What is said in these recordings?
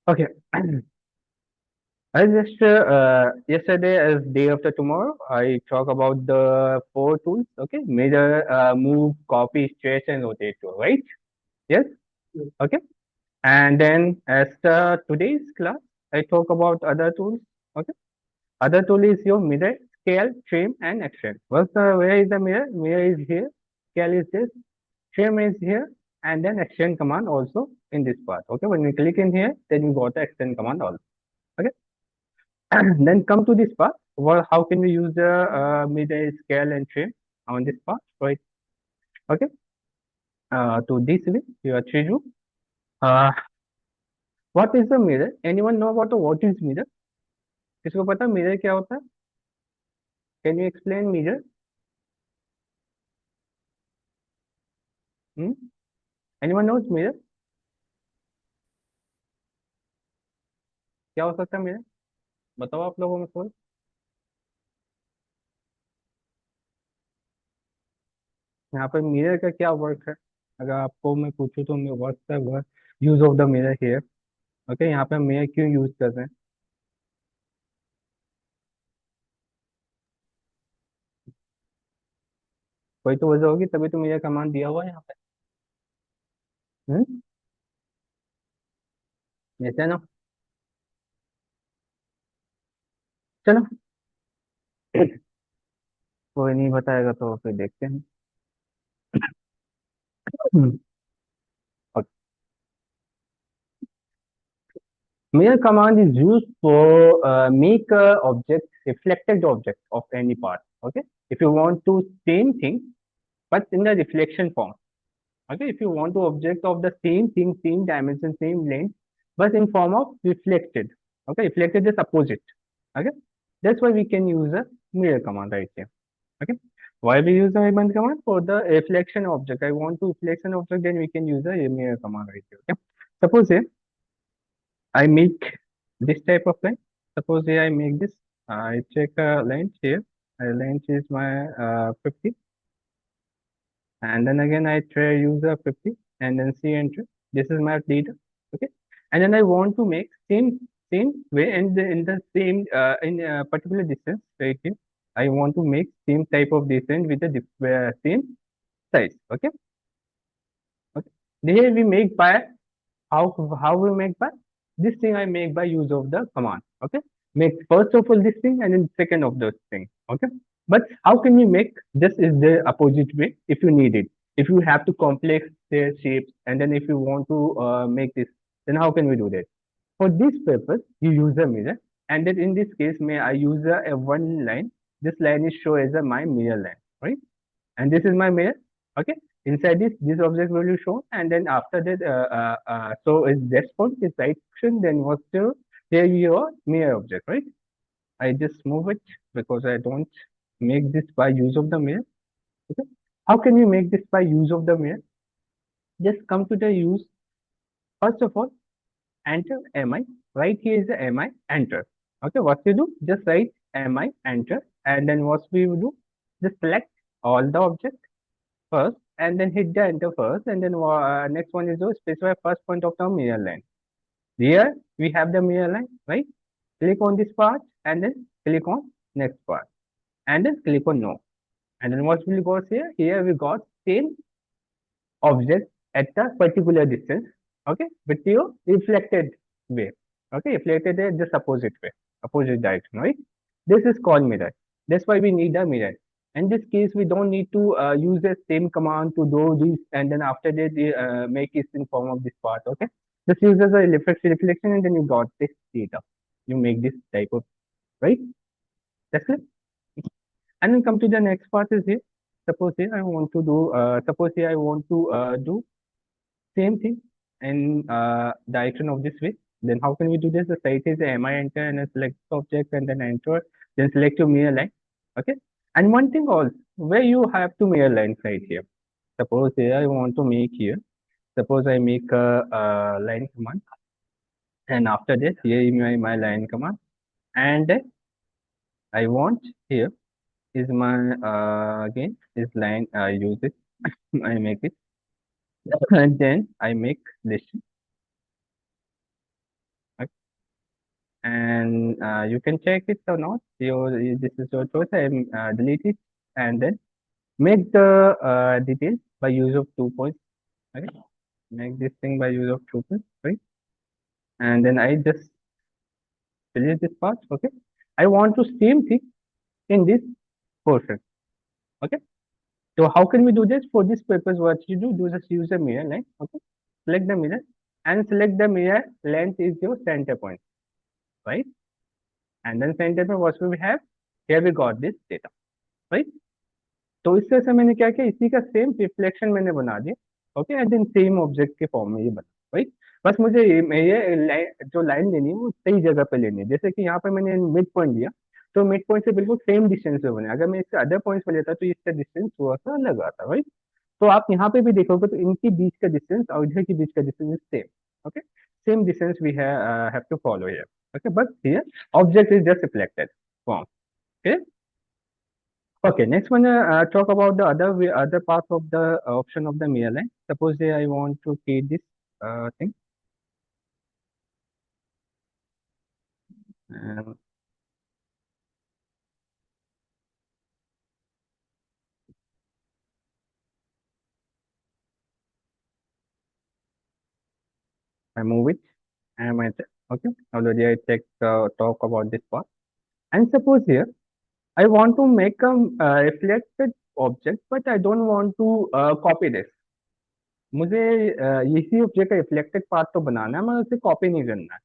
Okay. I just yesterday as day after tomorrow, I talk about the four tools. Okay, mirror, move, copy, stretch, and rotate tool. Right? Yes. Yes. Okay. And then as today's class, I talk about other tools. Okay. Other tool is your mirror, scale, trim, and extend. Where is the mirror? Mirror is here. Scale is this. Trim is here. And then extend command also in this part. Okay. When we click in here, then we got the extend command also. Okay. Then come to this part. Well, how can we use the midday scale and trim on this part? Right. Okay. To this way, you are Chiju. Uh, what is the mirror? Anyone know about the what is mirror? किसको पता mirror क्या होता है? Can you explain mirror? Hmm? Anyone knows mirror? क्या हो सकता है mirror? बताओ आप लोगों में कोई. यहाँ पे mirror का क्या वर्क है? अगर आपको मैं पूछूं तो मैं वर्क का work use of the mirror here. Okay, यहाँ पे mirror क्यों यूज कर रहे हैं? कोई तो वजह होगी तभी तो mirror कमांड दिया हुआ है यहाँ पे. हम्म. ऐसा ना. चलो. कोई नहीं बताएगा तो फिर देखते हैं. हम्म. Okay. Mirror command is used for make a object reflected object of any part. Okay. If you want to same thing but in the reflection form. Okay. If you want to object of the same thing, same dimension, same length, but in form of reflected. Okay. Reflected is opposite. Okay. That's why we can use a mirror command right here. Okay. Why we use the mirror command? For the reflection object. I want to reflection object, then we can use a mirror command right here. Okay. Suppose here I make this type of line. Suppose here I make this. I check a length here. Length is my 50, and then again I try use a 50, and then C enter. This is my data. Okay, and then I want to make same way and in the same in a particular distance right here. I want to make same type of distance with the same size. Okay, okay. Here we make by how we make by this thing I make by use of the command. Okay, make first of all this thing and then second of those thing. Okay, but how can we make this is the opposite way if you need it. If you have to complex the shapes and then if you want to make this, then how can we do that? For this purpose, you use a mirror, and then in this case, may I use a one line. This line is shown as a my mirror line, right? And this is my mirror. Okay, inside this object will be shown, and then after that so is this point is right action, then what's the here your mirror object, right? I just move it because I don't make this by use of the mirror. Okay, how can we make this by use of the mirror? Just come to the use. First of all, enter mi. Right here is the mi, enter. Okay, what we do, just write mi, enter, and then what we will do, just select all the object first and then hit the enter first, and then next one is to specify first point of the mirror line. Here we have the mirror line, right? Click on this part and then click on next part and then click on no, and then what will go here, here we got same object at a particular distance. Okay, but your reflected way. Okay, reflected is just opposite way, opposite direction, right? This is called mirror. That's why we need a mirror. In this case, we don't need to use the same command to do this, and then after that make it in form of this part. Okay, just use as a reflection, and then you got this data. You make this type of, right. That's it. And then come to the next part is here. Suppose here I want to do. Suppose here I want to do same thing in direction of this way. Then how can we do this? The site is mi enter and then select object and then enter. Then select your mirror line. Okay. And one thing also, where you have to mirror lines right here. Suppose here I want to make here. Suppose I make a line command, and after this here is my line command, and I want here is my again this line use it. I make it, and then I make this. and you can check it or not. This is your choice. I delete it and then make the details by use of 2 points. Okay, make this thing by use of 2 points, right? And then I just delete this part. Okay, I want to same thing in this portion. Okay, so how can we do this? For this purpose, what you do just use a mirror line. Okay, select the mirror and select the mirror length is your center point, right? And then center point, what we have? Here we got this data, right? तो इस तरह से मैंने क्या किया, इसी का same reflection मैंने बना दिया। Okay, and then same object के फॉर्म में ये बना, राइट। बस मुझे जो लाइन लेनी है वो सही जगह पे लेनी है। जैसे कि यहाँ पे मैंने मिड पॉइंट लिया, तो मिड पॉइंट से बिल्कुल सेम डिस्टेंस पे बने। अगर मैं इससे अदर पॉइंट्स पे लेता तो इसका डिस्टेंस थोड़ा सा अलग आता, राइट। तो आप यहाँ पे भी देखोगे तो इनके बीच का डिस्टेंस और इधर के बीच का distance same. Okay, same distance we have to follow here. Okay, but here object is just reflected form. Okay, okay, next one, talk about the other part of the option of the mirror line. Suppose say I want to create this thing, and I move it, and okay, already I talk about this part. And suppose here I want to make a reflected object, but I don't want to copy this. मुझे इसी object का reflected part तो बनाना है, मैं उसे copy नहीं करना है।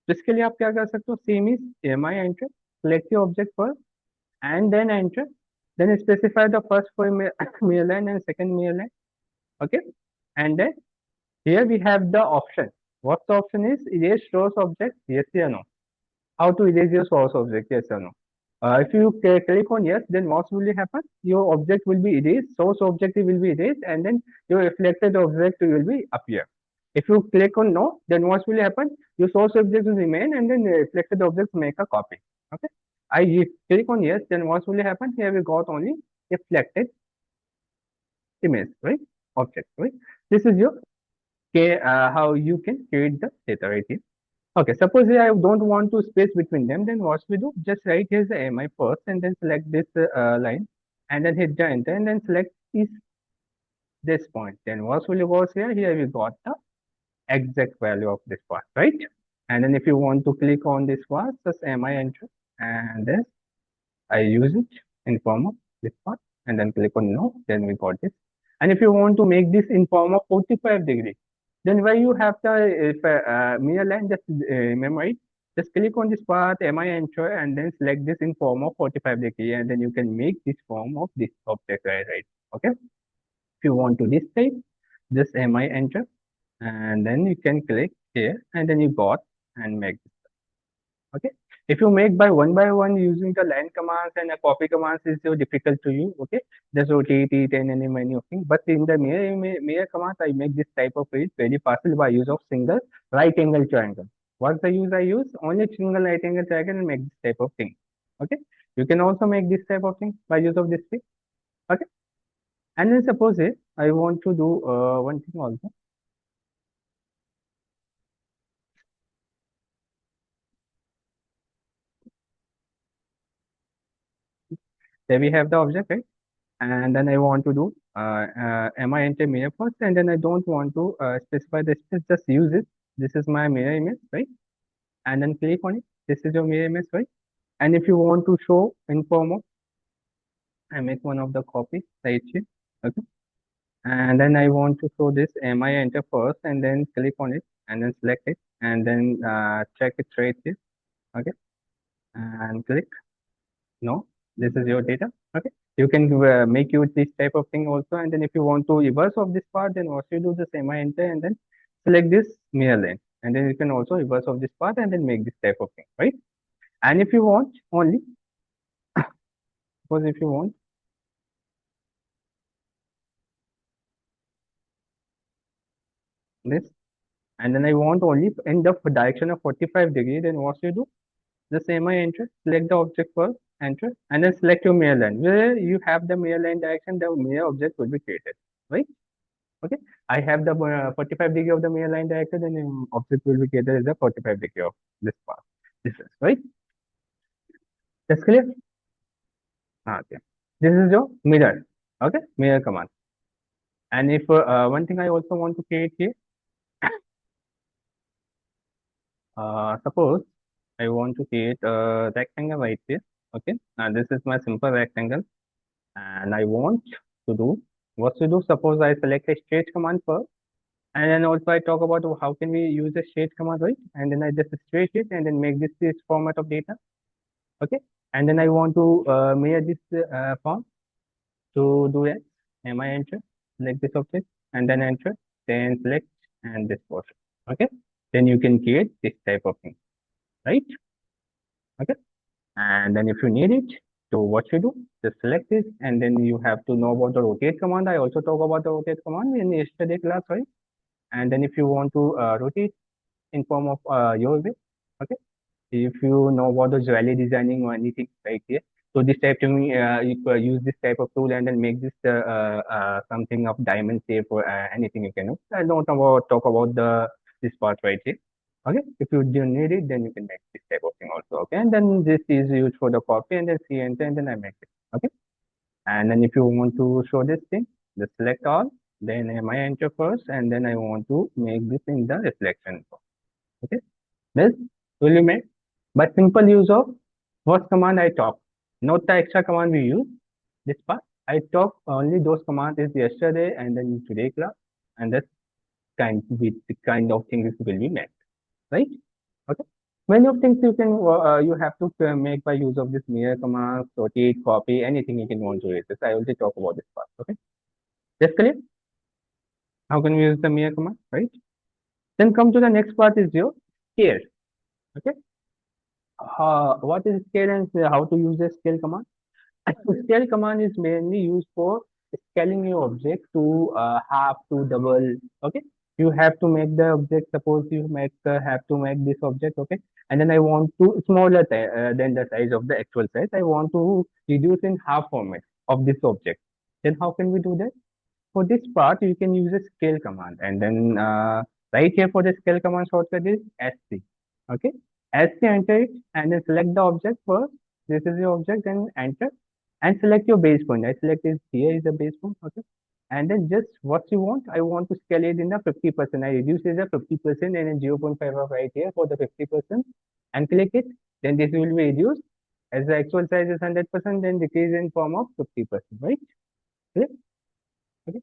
तो इसके लिए आप क्या कर सकते हो, same is M I enter, select your object first and then enter, then specify the first four mirror line and second mirror line. Okay, and then here we have the option. What the option is? Erase source object, yes or no. How to erase your source object, yes or no. If you click on yes, then what will happen? Your object will be erased, source object will be erased, and then your reflected object will be appear. If you click on no, then what will happen? Your source object will remain, and then the reflected object make a copy. Okay. Click on yes, then what will happen? Here we got only reflected image, right? Object, right? This is your how you can create the data right here. Okay, suppose I don't want to space between them, then what we do? Just write here's the MI first and then select this line and then hit the enter and then select this point. Then what will go here? Here we got the exact value of this part, right? And then if you want to click on this part, just MI enter and then I use it in form of this part and then click on no, then we got this. And if you want to make this in form of 45 degree, then where you have the mirror line, just remember it. Just click on this part, MI enter, and then select this in form of 45 degree, and then you can make this form of this object, right? Okay. If you want to this type, just MI enter, and then you can click here, and then you got and make this. Okay. If you make by one using the line commands and a copy commands is so difficult to you. Okay. Just rotate it and any many of things. But in the mirror commands, I make this type of it very fast by use of single right angle triangle. What's the use I use? Only single right angle triangle and make this type of thing. Okay. You can also make this type of thing by use of this thing. Okay. And then suppose it, I want to do one thing also. There we have the object, right? And then I want to do MI enter mirror first, and then I don't want to specify the space, just use it. This is my mirror image, right? And then click on it. This is your mirror image, right? And if you want to show in form of, I make one of the copies right here, okay? And then I want to show this MI enter first, and then click on it, and then select it, and then check it right here, okay? And click. No, this is your data. Okay, you can make use this type of thing also. And then if you want to reverse of this part, then what you do, the same enter and then select this mirror line, and then you can also reverse of this part and then make this type of thing, right? And if you want only, suppose if you want this, and then I want only in the direction of 45 degree, then what you do, the same enter, select the object first, enter, and then select your mirror line. Where you have the mirror line direction, the mirror object will be created, right? Okay, I have the 45 degree of the mirror line direction, and object will be created as the 45 degree of this part. This is right. That's clear. Okay. This is your mirror. Okay, mirror command. And if one thing I also want to create here, suppose I want to create a rectangle right here. Okay, and this is my simple rectangle, and I want to do what to do. Suppose I select a straight command first, and then also I talk about how can we use a straight command, right? And then I just straight it and then make this format of data. Okay, and then I want to mirror this form to do that. Am I enter? Select this object and then enter, then select and this portion. Okay, then you can create this type of thing, right? Okay. And then if you need it, so what you do, just select this and then you have to know about the rotate command. I also talk about the rotate command in yesterday class, right? And then if you want to rotate in form of your way, okay? If you know about the jewelry designing or anything right here, so this type thing, you could use this type of tool and then make this something of diamond shape or anything you can do. I don't about talk about the this part right here. Okay, if you don't need it, then you can make this type of thing also. Okay, and then this is used for the copy and then see enter and then I make it. Okay, and then if you want to show this thing, just select all, then I enter first, and then I want to make this in the reflection. Okay, this will be made by simple use of what command I talk, not the extra command we use. This part I talk only those commands is yesterday and then today class, and that's the kind of things will be made, right? Okay. Many of things you can you have to make by use of this mirror command, rotate, copy, anything you can want to use. This I already talk about this part. Okay. That's clear. How can we use the mirror command, right? Then come to the next part is your scale. Okay. What is scale and how to use the scale command? Scale command is mainly used for scaling your object to half to double. Okay, you have to make the object. Suppose you make have to make this object. Okay, and then I want to smaller than the size of the actual size. I want to reduce in half format of this object. Then how can we do that? For this part, you can use a scale command, and then right here for the scale command shortcut is SC. Okay, SC, enter it, and then select the object first. This is your object, and enter, and select your base point. I select is here is the base point. Okay, and then just what you want. I want to scale it in the 50%. I reduce it to 50%, and then 0.5 of right here for the 50%, and click it. Then this will be reduced as the actual size is 100%. Then decrease in form of 50%. Right? Clear? Okay.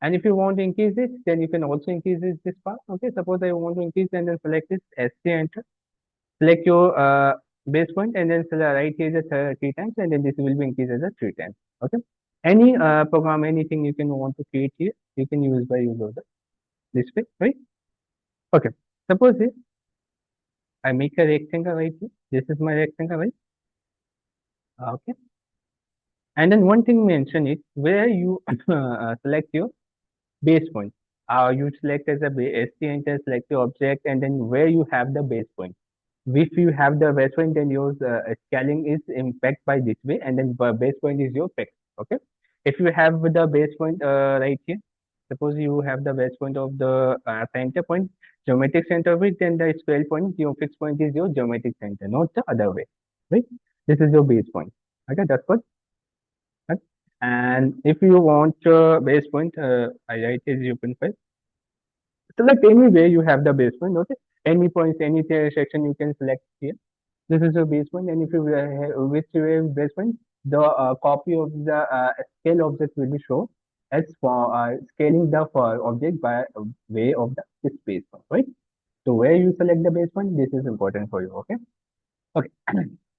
And if you want to increase this, then you can also increase this part. Okay, suppose I want to increase and then select this SC, enter. Select your base point and then select right here is a three times and then this will be increased as a three times. Okay. Any program, anything you can want to create here, you can use by use of the display, right? Okay. Suppose here I make a rectangle right here. This is my rectangle, right? Okay. And then one thing mention is where you select your base point. You select as a ST enter, select your object, and then where you have the base point. If you have the base point, then your scaling is impact by this way, and then base point is your fix. Okay. If you have the base point right here, suppose you have the base point of the center point, geometric center of it, then the scale point, your fixed point is your geometric center, not the other way. Right? This is your base point. Okay, that's what. Right? And if you want base point, I write is 0.5. Select any way you have the base point. Okay, any points, any section you can select here. This is your base point, and if you which way base point, the copy of the scale object will be shown as for scaling the object by way of the this base point, right? So where you select the base point, this is important for you. Okay. Okay.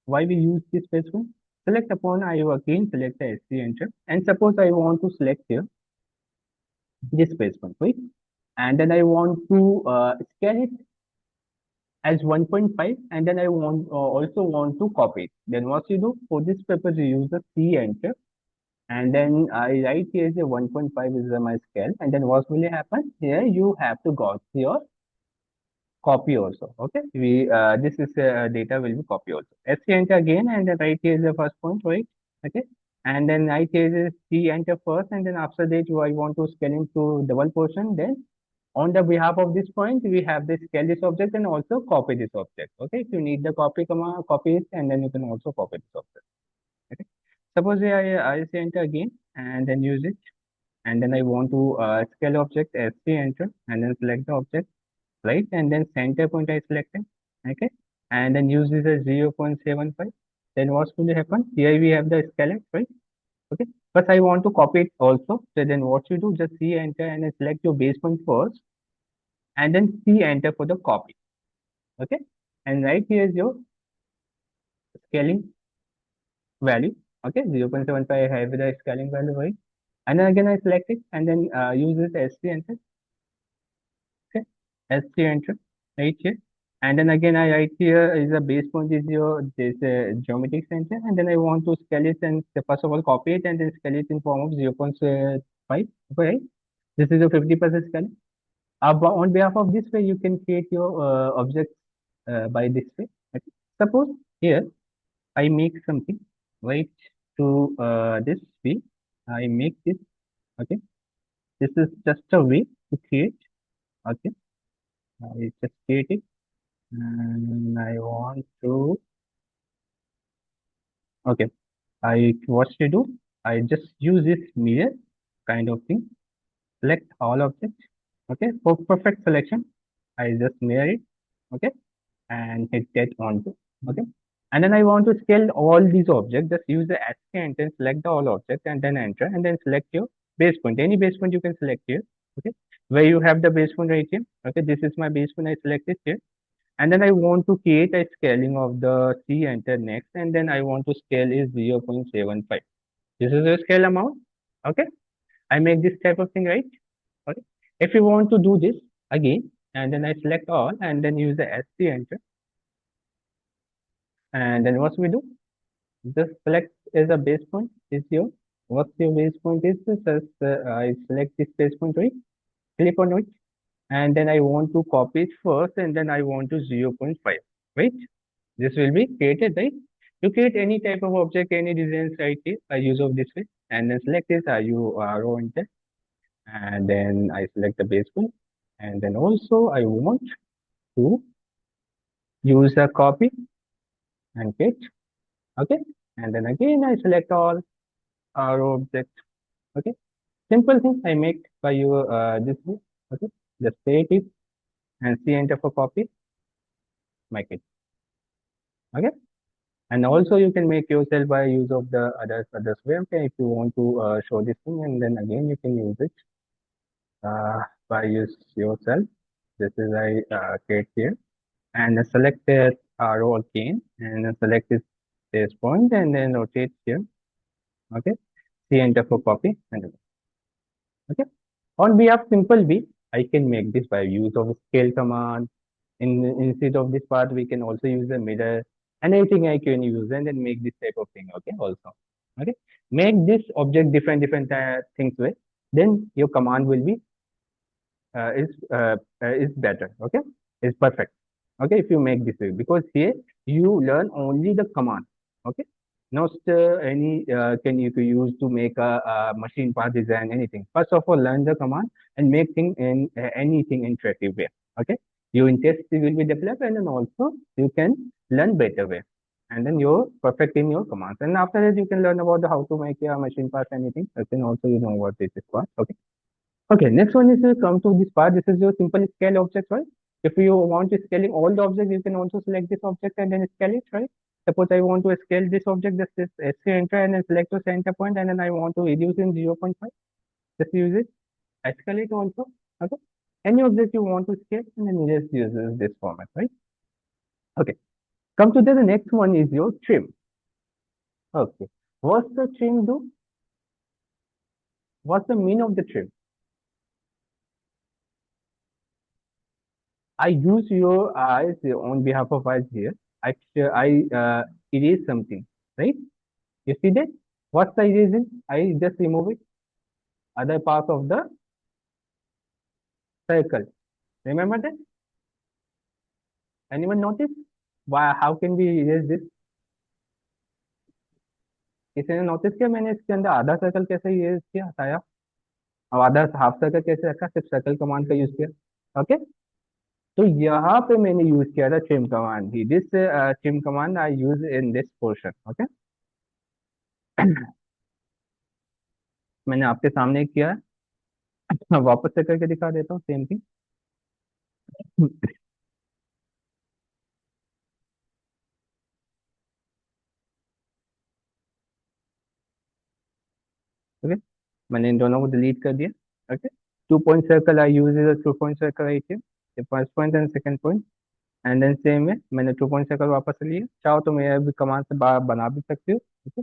Why we use this base point? Select upon I again select the SC, enter, and suppose I want to select here this base point, right? And then I want to scale it as 1.5 and then I want also want to copy it. Then what you do for this purpose you use the C, enter, and then I write here is a 1.5 is my scale, and then what will happen here? You have to got your copy also. Okay, we this is data will be copy also. SC, enter again, and then right here is the first point, right? Okay, and then right here is C, enter first, and then after that I want to scale into double portion, then On the behalf of this point, we have the scale this object and also copy this object. Okay, if you need the copy command, copy it, and then you can also copy this object. Okay, suppose I say enter again and then use it, and then I want to scale object sc enter and then select the object, right, and then center point I selected. Okay, and then use this as 0.75. Then what's going to happen? Here we have the scale, right? Okay, but I want to copy it also. So then what you do, just C enter and then select your base point first, and then C enter for the copy. Okay, and right here is your scaling value. Okay, 0.75 I have the scaling value, right? And then again I select it and then use this SC enter. Okay, SC enter right here. And then again I write here is the base point is your this geometric center, and then I want to scale it and first of all copy it and then scale it in form of 0.5. Okay, this is a 50% scaling. On behalf of this way, you can create your objects by this way. Okay. Suppose here I make something right to this way. I make this. Okay. This is just a way to create. Okay. I just create it, and I want to. Okay. I what to do? I just use this mirror kind of thing. Select all objects. Okay. For perfect selection, I just mirror it. Okay, and hit that onto. Okay, and then I want to scale all these objects. Just use the escape and then select the all objects and then enter and then select your base point. Any base point you can select here. Okay, where you have the base point right here. Okay, this is my base point. I select it here, and then I want to create a scaling of the C enter next, and then I want to scale is 0.75. This is the scale amount. Okay, I make this type of thing, right? Okay, if you want to do this again, and then I select all and then use the SC enter. And then what we do? Just select as a base point is your what's your base point is this as I select this base point, right? Click on it, and then I want to copy it first, and then I want to 0.5, right? This will be created, right? To create any type of object, any designs right here, I use of this way, and then select this you row enter, and then I select the base point, and then also I want to use a copy and paste. Okay, and then again I select all row object. Okay, simple thing I make by your this way. Okay, just take it and C enter for copy, make it. Okay, and also you can make yourself by use of the others way. Okay, if you want to show this thing, and then again you can use it by use yourself. This is I create here and select the row again and then select this point and then rotate here. Okay, C enter for copy and okay. On behalf simple way, I can make this by use of scale command. Instead of this part, we can also use the mirror. Anything I can use and then make this type of thing. Okay, also. Okay, make this object different things with. Then your command will be is better. Okay, is perfect. Okay, if you make this way, because here you learn only the command. Okay, not any can you use to make a machine part design anything. First of all, learn the command and make thing in anything interactive way. Okay, your interest will be developed, and then also you can learn better way, and then you're perfect in your commands. And after that, you can learn about how to make a machine parts anything. And then also you know what this is for. Okay. Okay, next one is come to this part. This is your simple scale object, right? If you want to scaling all the objects, you can also select this object and then scale it, right? Suppose I want to scale this object, just this SC enter and then select the center point, and then I want to reduce in 0.5. Just use it. Escalate also. Okay. Any object you want to scale, and then you just use this format, right? Okay. Come to the next one is your trim. Okay. What's the trim do? What's the mean of the trim? I use your eyes on behalf of eyes here. I erase something, right? You see that? What's the erasing? I just remove it. Other part of the circle. Remember that? Anyone notice? Why? How can we erase this? किसी ने notice किया मैंने इसके अंदर आधा circle कैसे use किया हटाया और आधा हाफ सर्कल कैसे रखा सिर्फ सर्कल कमांड का यूज किया ओके। तो यहाँ पे मैंने यूज किया था trim command he, this trim command I use in this portion. Okay, मैंने आपके सामने किया है, वापस से करके दिखा देता हूँ सेम थिंग। ओके, मैंने इन दोनों को डिलीट कर दिया। Okay, 2 point circle I use is 2 point circle right here, first point and second point. And then same है, मैंने 2 पॉइंट सर्कल वापस से लिया, चाहो तो मैं अभी कमांड से बना भी सकती हूँ। ओके,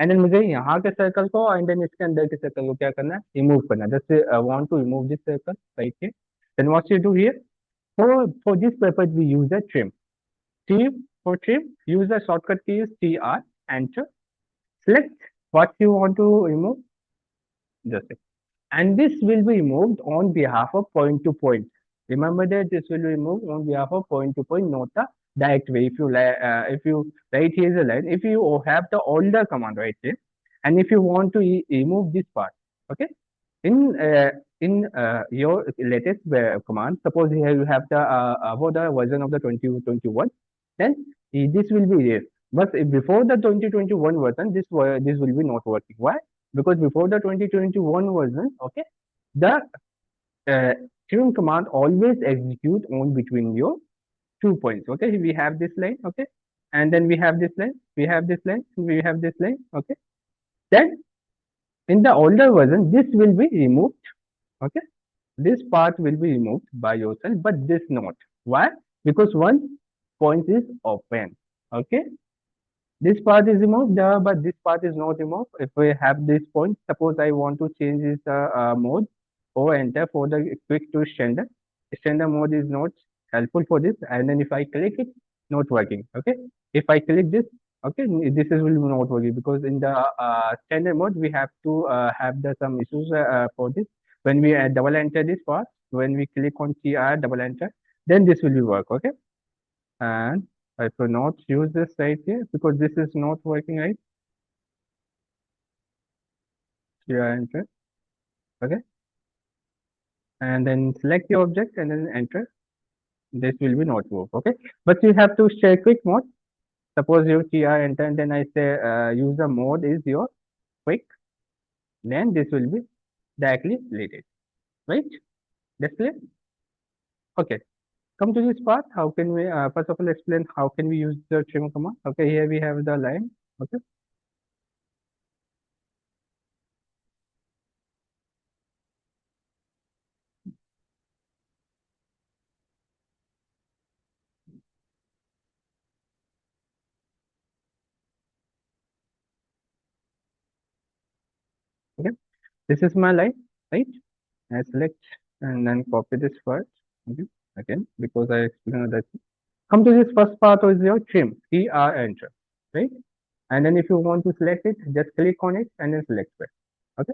एंड देन मुझे यहाँ के सर्कल को एंड देन इसके अंदर के सर्कल को क्या करना है, रिमूव करना है। जैसे want to remove this circle right here, then what you do here, for this purpose we use a trim. For trim, use the shortcut key is TR, enter, select what you want to remove, just it. And this will be removed on behalf of point to point. Remember that this will be removed on behalf of point to point, not the direct way. If you write here is a line, if you have the older command right here, and if you want to remove this part, okay, in uh, in your latest command, suppose here you have the above the version of the 2021, then this will be there. But if before the 2021 version, this will be not working. Why? Because before the 2021 version, okay, the uh, tune command always execute on between your 2 points. Okay, we have this line, okay, and then we have this line, we have this line, we have this line, okay. Then in the older version, this will be removed. Okay, this part will be removed by yourself, but this not. Why? Because one point is open. Okay, this part is removed, but this part is not removed. If we have this point, suppose I want to change this mode or enter for the quick to standard. Standard mode is not helpful for this. And then if I click it, not working. Okay. If I click this, okay, this is will not working because in the standard mode we have to have the some issues for this. When we double enter this part, when we click on TR double enter, then this will be work. Okay, and I will not use this right here because this is not working right. Here enter. Okay, and then select the object and then enter. This will be not work. Okay, but you have to share quick mode. Suppose you TR enter and then I say user mode is your quick. Then this will be directly deleted. Right? Display. Okay. Come to this part. How can we first of all explain how can we use the trim command? Okay, here we have the line. Okay. Okay. This is my line, right? I select and then copy this first. Okay. Again, because I explained that. Come to this first part is your trim. TR enter. Right? And then if you want to select it, just click on it and then select it. Okay.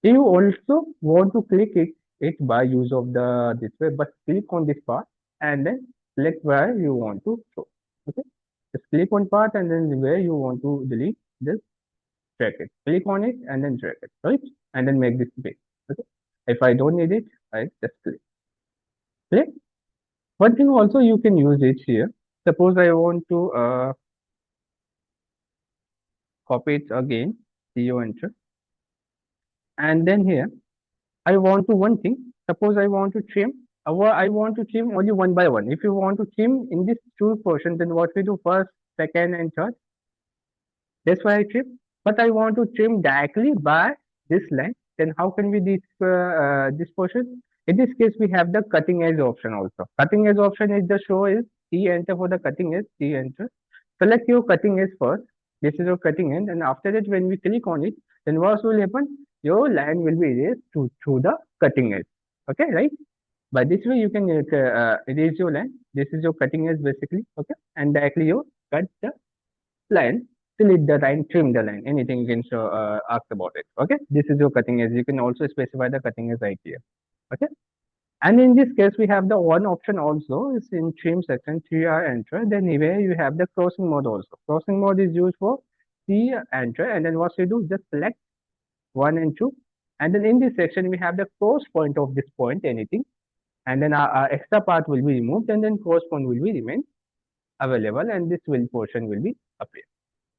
You also want to click it by use of the this way, but click on this part and then select where you want to show. Okay. Just click on part and then where you want to delete, just drag it. Click on it and then drag it, right? And then make this big. Okay. If I don't need it, I just click. Click. One thing also you can use it here. Suppose I want to copy it again, CO enter, and then here I want to one thing. Suppose I want to trim, or I want to trim only one by one. If you want to trim in this two portion, then what we do first, second, and third. That's why I trim. But I want to trim directly by this line. Then how can we this portion? In this case, we have the cutting edge option also. Cutting edge option is the show is T enter for the cutting edge, T enter. Select your cutting edge first. This is your cutting edge, and after that, when we click on it, then what will happen? Your line will be erased to the cutting edge. Okay, right? By this way, you can erase your line. This is your cutting edge basically. Okay, and directly you cut the line, delete the line, trim the line, anything you can show, ask about it. Okay, this is your cutting edge. You can also specify the cutting edge right here. Okay, and in this case, we have the one option also is in trim section, 3R enter. Then here you have the crossing mode also. Crossing mode is used for C enter, and then what you do, just select one and two. And then in this section, we have the cross point of this point, anything. and then our extra part will be removed, and then correspond will be remain available, and this will portion will be appear.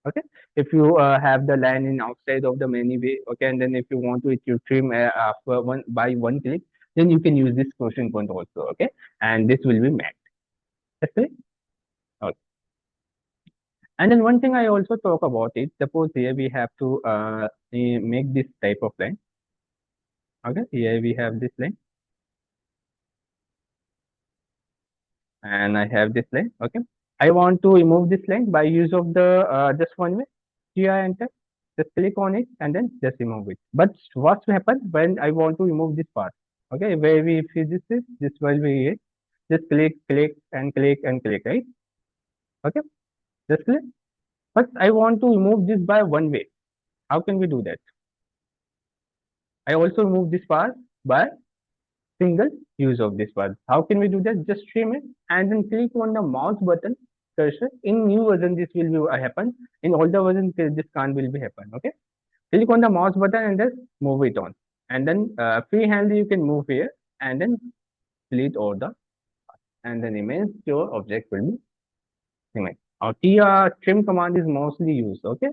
Okay, if you have the line in outside of the menu way, okay, and then if you want to, if you trim after one by one click, then you can use this quotient point also. Okay, and this will be met. That's it. Okay. And then one thing I also talk about it. Suppose here we have to make this type of line. Okay, here we have this line, and I have this line. Okay, I want to remove this line by use of the just one way. GR enter. Just click on it and then just remove it. But what will happen when I want to remove this part? Okay, where we see this will be it. Just click, click, and click and click, right? Okay, just click. But I want to remove this by one way. How can we do that? I also remove this part by single use of this part. How can we do that? Just trim it and then click on the mouse button cursor. In new version, this will be happen. In older version, this can't will be happen. Okay. Click on the mouse button and just move it on. And then freehand you can move here and then delete all the and then remains your object will be remain. Our trim command is mostly used. Okay.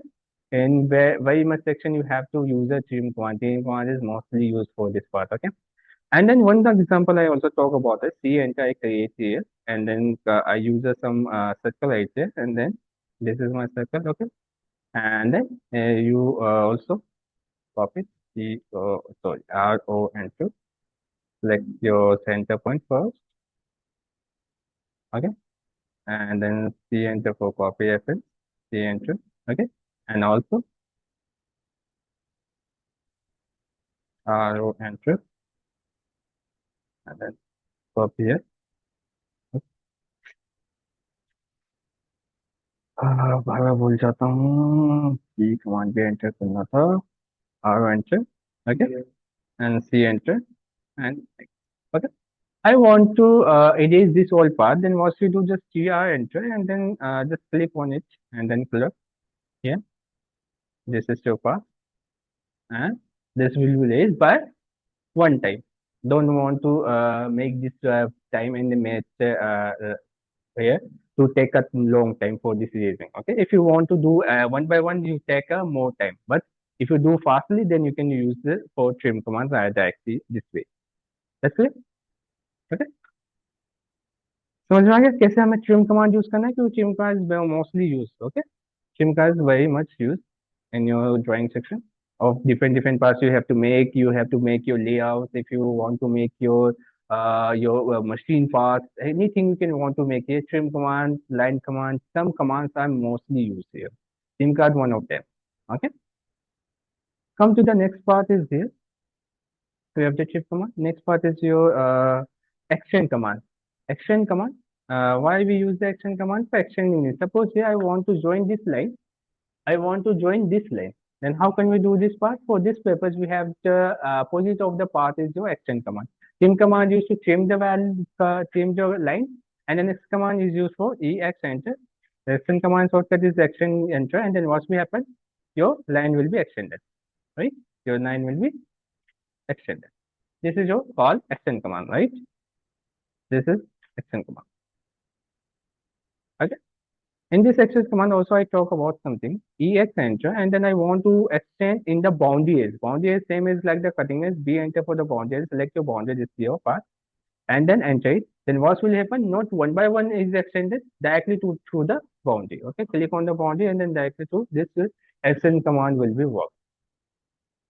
In very much section you have to use a trim command. Trim command is mostly used for this part. Okay. And then one example I also talk about is C enter I create here and then I use some circle right there and then this is my circle. Okay. And then you also copy sorry, RO and 2. Select your center point first. Okay. And then C enter for copy FL. C enter. Okay. And also RO enter. And then copy here. भागा भूल जाता हूँ C command भी enter करना था R enter okay and C enter and okay I want to erase this whole part. Then what you do, just GR enter and then just click on it and then click here. This is your path and this will be erased by one time. Don't want to make this time in the match here to take a long time for this erasing. Okay, if you want to do one by one, you take a more time. But if you do fastly, then you can use the for trim command directly this way. That's it. Okay. समझ में आ गया कैसे हमें trim command use करना है क्योंकि trim command is mostly used. Okay, trim command is very much used in your drawing section of different parts you have to make. You have to make your layouts if you want to make your machine parts. Anything you can want to make here. Trim command, line command. Some commands are mostly used here. Trim card one of them. Okay. Come to the next part is here. So you have the trim command. Next part is your action command. Action command. Why we use the action command for action unit? Suppose here I want to join this line. I want to join this line. Then how can we do this part? For this purpose, we have the opposite of the path is your action command. Trim command used to trim the value, trim the line, and then X command is used for EX enter. The action command shortcut is action enter, and then what will happen? Your line will be extended, right? Your line will be extended. This is your call action command, right? This is action command. Okay. In this access command also I talk about something EX enter and then I want to extend in the boundary edge. Boundary edge same is like the cutting edge. B enter for the boundary edge. Select your boundary edge here path and then enter it. Then what will happen? Not one by one is extended directly to through the boundary. Okay, click on the boundary and then directly to this extend command will be work.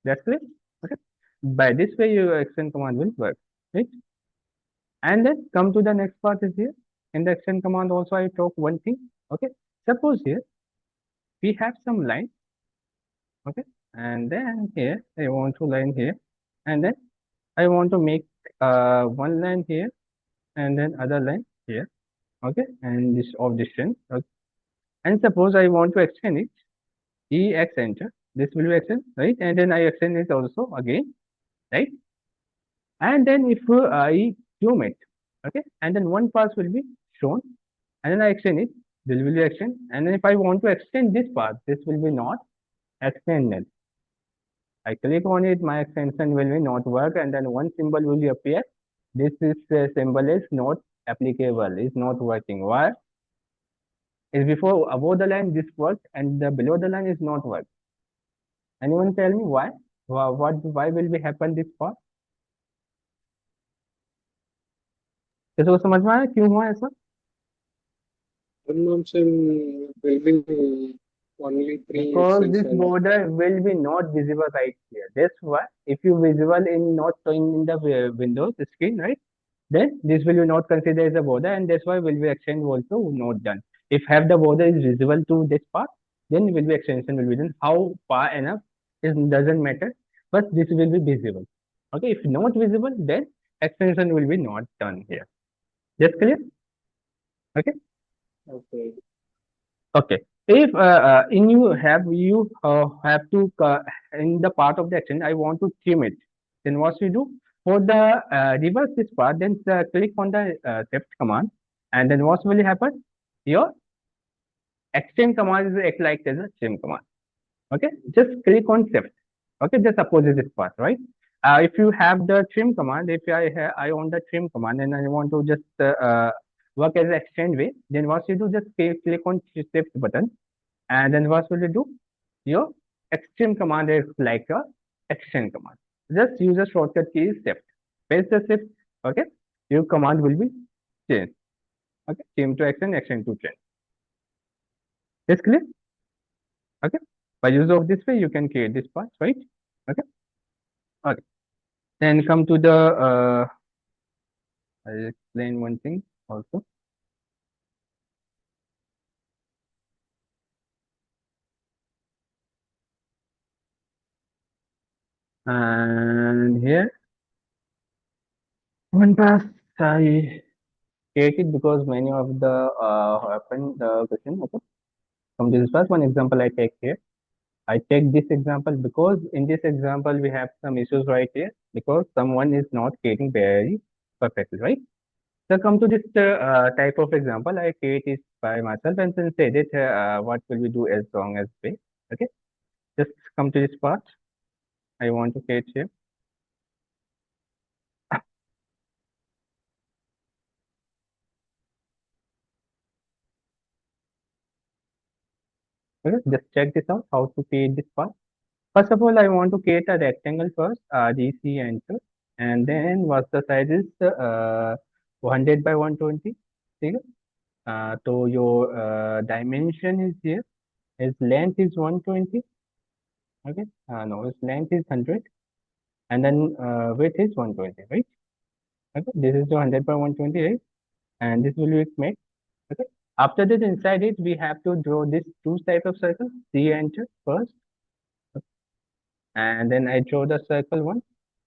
That's clear. Okay. By this way your extend command will work. Right. And then come to the next part is here. In the extend command also I talk one thing. Okay, suppose here we have some line. Okay, and then here I want to line here, and then I want to make one line here, and then other line here. Okay, and this of distance. Okay. And suppose I want to extend it, EX enter. This will be extend, right? And then I extend it also again, right? And then if I zoom it, okay, and then one pass will be shown, and then I extend it. This will be extend, and then if I want to extend this part, this will be not extended. I click on it, my extension will be not work, and then one symbol will appear This is symbol is not applicable, is not working. Why? Is before above the line this works and the below the line is not work. Anyone tell me why? Why will be happen this part? किसी को समझ में आया क्यों हुआ ऐसा? Consumption will be only three Because axes this and border will be not visible right here. That's why if you visible in not showing in the windows screen, right? Then this will be not considered as a border, and that's why will be extend also not done. If have the border is visible to this part, then will be extension will be done. How far enough is doesn't matter, but this will be visible. Okay, if not visible, then extension will be not done here. That's clear? Okay. okay. Okay. If in you have to in the part of the action, I want to trim it. Then what you do for the reverse this part? Then click on the shift command, and then what will happen? Your extend command is act like as a trim command. Okay, just click on shift. Okay, just opposite this part, right? If you have the trim command, if I want the trim command and I want to just work as an extend way, then what you do just click on shift button, and then what will you do? Your extend command is like a extend command. Just use a shortcut key is shift. Press the shift. Okay, your command will be changed. Okay, trim to extend, extend to trim. It's clear. Okay. By use of this way, you can create this part, right? Okay. Okay. Then come to the I'll explain one thing also. And here one pass I created because many of the happen the question. Okay. From this first one example I take here. I take this example because in this example we have some issues right here because someone is not creating very perfectly, right? So come to this type of example, I create it by myself and then say that what will we do as long as we, okay? Just come to this part. I want to create here. Okay, just check this out, how to create this part. First of all, I want to create a rectangle first, DC enter, and then what's the size is 100 by 120. Okay? So your dimension is here. Its length is 120. Okay, no, its length is 100, and then width is 120, right? Okay, this is the 100 by 120, right? And this will be made. Okay. After that, inside it, we have to draw this two type of circles. C enter first, and then I draw the circle one.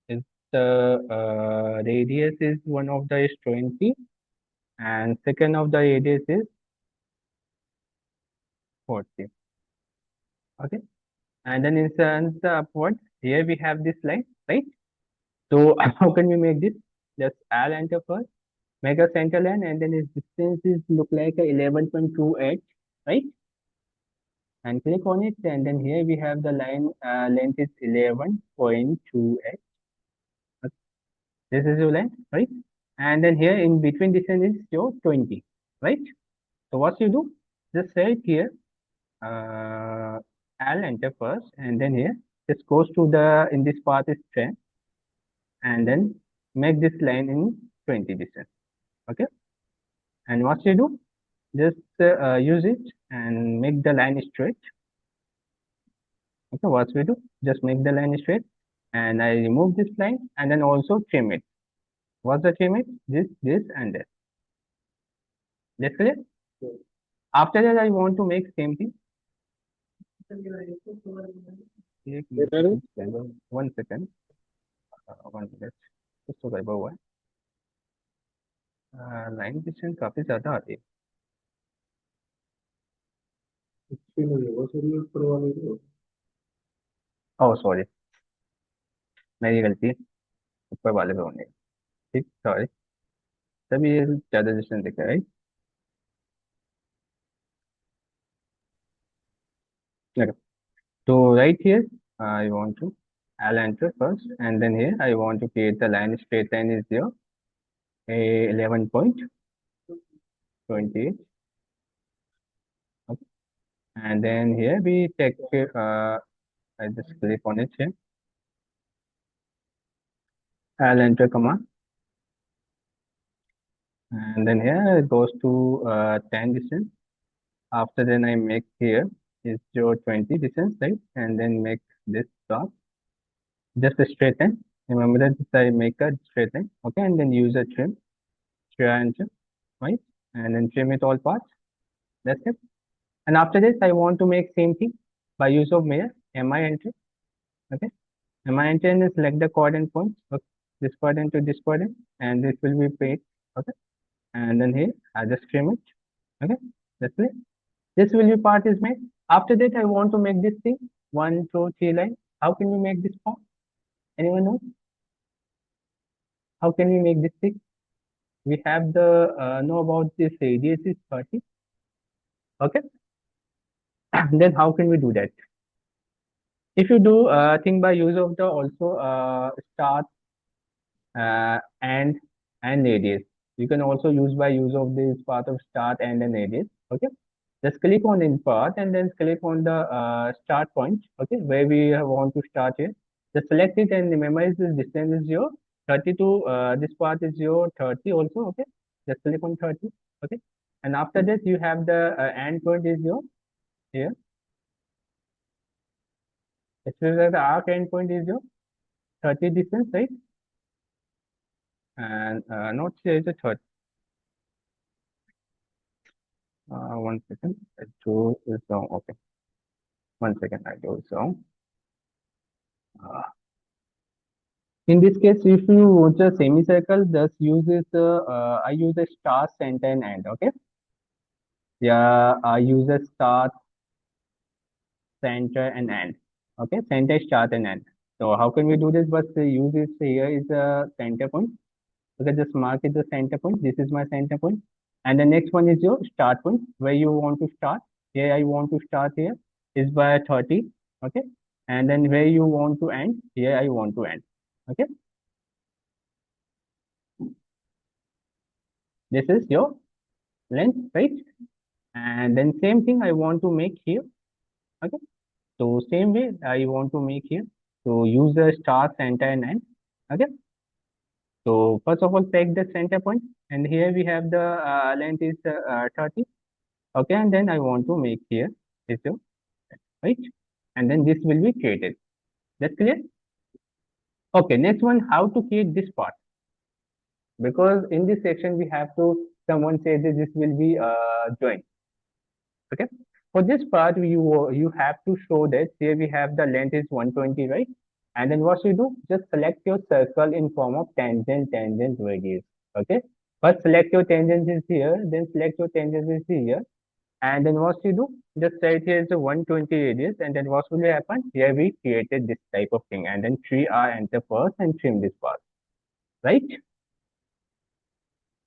Is the radius is one of the is 20, and second of the radius is 40. Okay, and then inside the upward, here we have this line, right? So how can we make this? Just I'll enter first, make a center line, and then its distance is look like a 11.28, right? And click on it, and then here we have the line length is 11.28. This is your length, right? And then here in between distance is your 20, right? So what you do, just say it here, uh, I'll enter first, and then here this goes to the in this path is 10, and then make this line in 20 distance. Okay, and what you do, just use it and make the line straight. Okay, what we do, just make the line straight, and I remove this line and then also trim it. What's the trim it? This, and this. That's clear? After that, I want to make same thing. एक Where are you? Minute, 1 second, 1 minute. कुछ तो गड़बड़ हुआ है, line distance काफी ज्यादा आती है. ओह सॉरी, मेरी गलती है, ऊपर वाले पे होने. ठीक, सॉरी. तभी ये ज्यादा डिस्टेंस दिख रहा है, right? So right here, I want to, I'll enter first, and then here I want to create the line, straight line is here, a 11.20. Okay. And then here we take, I just click on it here. I'll enter command. And then here it goes to 10 distance. After then I make here is your 20 distance, right? And then make this dot just a straight line. Remember that this I make a straight line. Okay. And then use a trim, and trim, right? And then trim it all parts. That's it. And after this, I want to make same thing by use of mirror, MI entry. Okay. MI entry and then select the coordinate points. Okay. This coordinate to this coordinate. And this will be paid. Okay. And then here, I just trim it. Okay. That's it. This will be part is made. After that, I want to make this thing. 1, 2, 3 line. How can we make this form? Anyone know? How can we make this thing? We have the know about this radius is 30. Okay. Then how can we do that? If you do thing by use of the also start and radius, you can also use by use of this path of start and radius. Okay, just click on in path and then click on the start point. Okay, where we want to start here. Just select it and remember this distance is your 30 to this path is your 30 also. Okay, just click on 30. Okay, and after this you have the end point is your here. It says that the arc end point is your 30 distance, right? And not here is a 30. 1 second. I do is wrong. Okay. 1 second. I do is wrong. Uh, in this case, if you want a semicircle, just uses I use a start, center, and end. Okay. Yeah, I use a start, center, and end. Okay. Center, start, and end. So how can we do this? But use this here is a center point. Okay, just mark it the center point. This is my center point. And the next one is your start point where you want to start. Here I want to start here is by 30. Okay. And then where you want to end, here I want to end. Okay. This is your length, right? And then same thing I want to make here. Okay. So same way I want to make here. So use the start, center, and end. Okay. So first of all, take the center point, and here we have the length is 30. Okay, and then I want to make here is your right, and then this will be created. That's clear. Okay, next one, how to create this part, because in this section we have to someone says that this will be joined. Okay, for this part you have to show that here we have the length is 120, right? And then what you do, just select your circle in form of tangent, tangent, radius. Okay, first select your tangent is here, then select your tangent is here. And then what you do, just write here is a 120 radius, and then what will happen? Here we created this type of thing, and then 3R enter first and trim this part, right?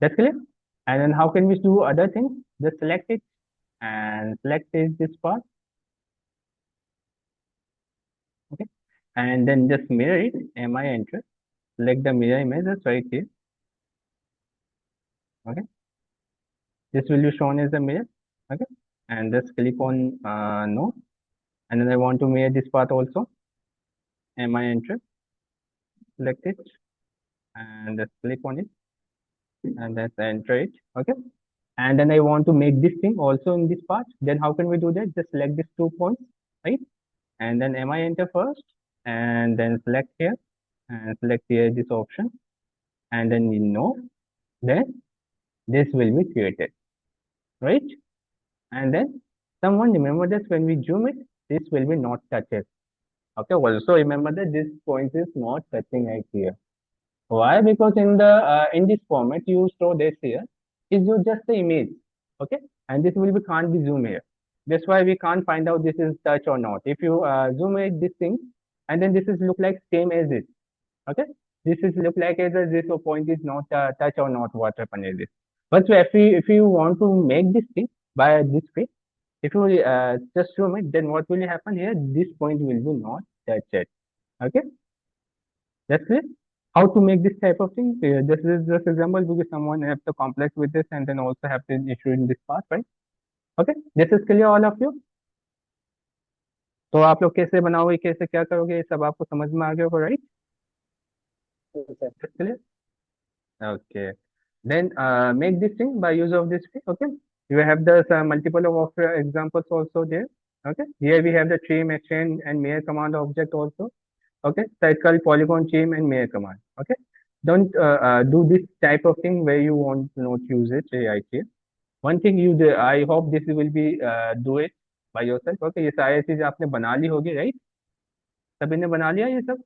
That's clear. And then how can we do other things? Just select it and select this part, okay? And then just mirror it, MI enter, select the mirror image, just right here, okay? This will be shown as the mirror, okay? And just click on no, and then I want to mirror this part also, MI enter, select it, and just click on it and then enter it. Okay. And then I want to make this thing also in this part. Then how can we do that? Just select these 2 points, right? And then MI enter first and then select here and select here this option. And then you know, then this will be created, right? And then someone remember that when we zoom it, this will be not touched. Okay. Also remember that this point is not touching right here. Why? Because in this format you show this here is you just the image, okay, and this will be can't be zoom here. That's why we can't find out this is touch or not. If you zoom it this thing, and then this is look like same as this, okay. This is look like as a, this point is not touch or not. What happened is this. But so if you want to make this thing by this way, if you just zoom it, then what will happen here? This point will be not touched. Okay, that's it. how to make this type of thing. This is just example because someone have the complex with this and then also have the issue in this part, right? Okay, this is clear all of you. तो आप लोग कैसे बनाओगे, कैसे क्या करोगे, ये सब आपको समझ में आ गया होगा, right? Okay. Clear? Okay. Then make this thing by use of this way. Okay. You have the multiple of examples also there. Okay. Here we have the trim, extend, and mirror command object also. Okay. Circle, polygon, trim, and mirror command. Okay. Don't do this type of thing where you want to not use it. AI here. One thing you do, I hope this will be do it by yourself. Okay. ये सारी चीज आपने बना ली होगी, right? सभी ने बना लिया ये सब?